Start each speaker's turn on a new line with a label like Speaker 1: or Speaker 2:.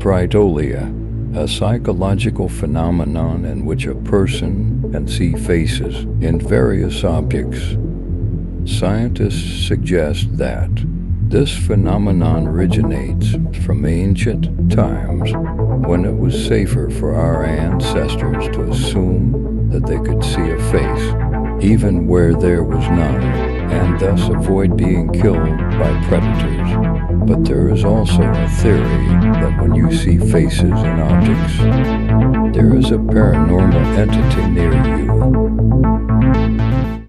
Speaker 1: Pareidolia, a psychological phenomenon in which a person can see faces in various objects. Scientists suggest that this phenomenon originates from ancient times when it was safer for our ancestors to assume that they could see a face, even where there was none, and thus avoid being killed by predators. But there is also a theory that when you see faces in objects, there is a paranormal entity near you.